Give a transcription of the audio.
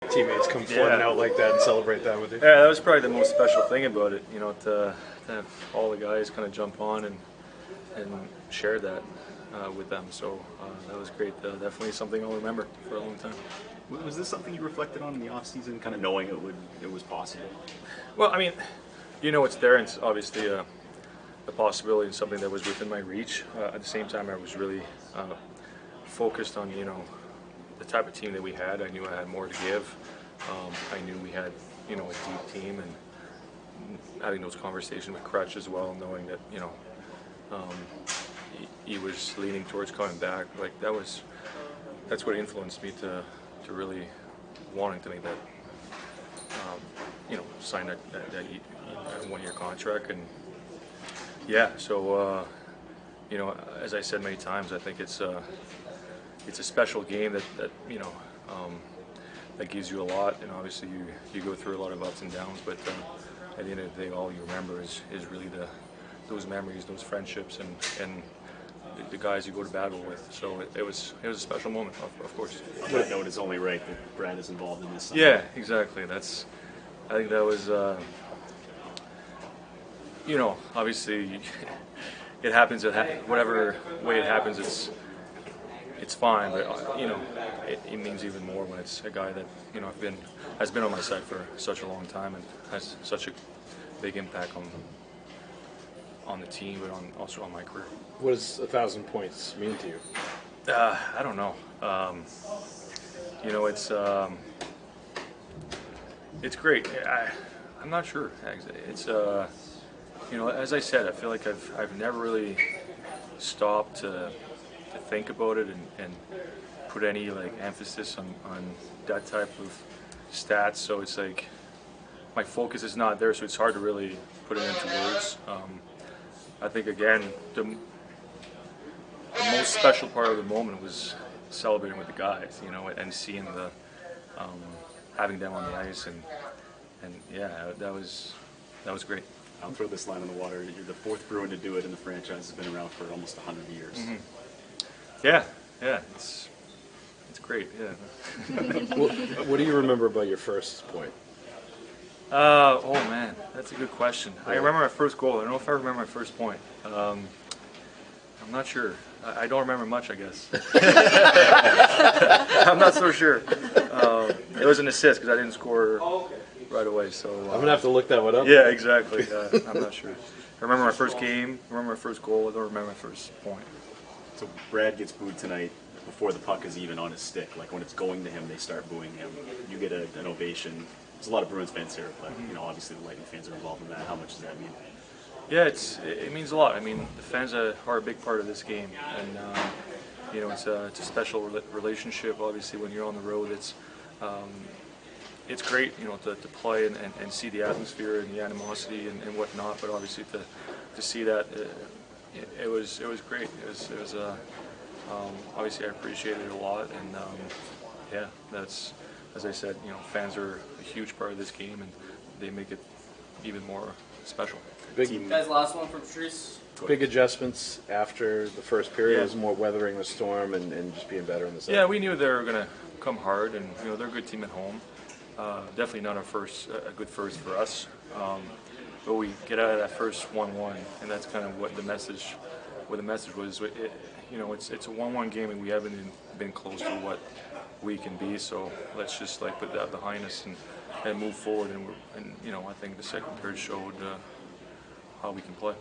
Teammates come flooding out like that and celebrate that with you. Yeah, that was probably the most special thing about it. You know, to have all the guys kind of jump on and share that with them. So that was great. Definitely something I'll remember for a long time. Was this something you reflected on in the off season, kind of knowing it was possible? Well, I mean, you know, it's there, and it's obviously a possibility and something that was within my reach. At the same time, I was really focused on, you know, the type of team that we had. I knew I had more to give. I knew we had, you know, a deep team, and having those conversations with Crutch as well, knowing that, you know, he was leaning towards coming back. Like that's what influenced me to really wanting to make that, you know, sign that one-year contract. And yeah, so you know, as I said many times, I think it's a special game that you know, that gives you a lot, and obviously you go through a lot of ups and downs, but at the end of the day, all you remember is really those memories, those friendships, and the guys you go to battle with. So it was a special moment, of course. On that note, it's only right that Brad is involved in this. Yeah, exactly. I think that was, you know, obviously it happens. Whatever way it happens, it's fine. But you know, it means even more when it's a guy that, you know, has been on my side for such a long time and has such a big impact on the team, but also on my career. What does 1,000 points mean to you? I don't know. You know, it's great. I'm not sure. It's you know, as I said, I feel like I've never really stopped to think about it and put any like emphasis on that type of stats. So it's like my focus is not there, so it's hard to really put it into words. I think again the most special part of the moment was celebrating with the guys, you know, and seeing the having them on the ice, and yeah, that was great. I'll throw this line on the water. You're the fourth Bruin to do it, and the franchise has been around for almost 100 years. Mm-hmm. Yeah, it's great. Yeah. What do you remember about your first point? Oh man, that's a good question. I remember my first goal. I don't know if I remember my first point. I'm not sure. I don't remember much, I guess. I'm not so sure. It was an assist because I didn't score right away. So I'm gonna have to look that one up. Yeah, exactly. I'm not sure. I remember my first game. I remember my first goal. I don't remember my first point. So Brad gets booed tonight before the puck is even on his stick. Like when it's going to him, they start booing him. You get an ovation. There's a lot of Bruins fans here, but you know, obviously the Lightning fans are involved in that. How much does that mean? Yeah, it means a lot. I mean, the fans are a big part of this game, and you know, it's a special relationship. Obviously, when you're on the road, it's great, you know, to play and see the atmosphere and the animosity and whatnot. But obviously, to see that, it was great. It was obviously I appreciated it a lot, and yeah, that's, as I said, you know, fans are a huge part of this game, and they make it even more special. Guys, last one from Patrice. Big adjustments after the first period. Yeah. It was more weathering the storm and just being better in the second. Yeah, we knew they were going to come hard, and you know, they're a good team at home. Definitely not a good first for us, but we get out of that first 1-1, and that's kind of what the message was. You know, it's a 1-1 game, and we haven't been close to what we can be. So let's just like put that behind us and move forward. And you know, I think the second period showed how we can play.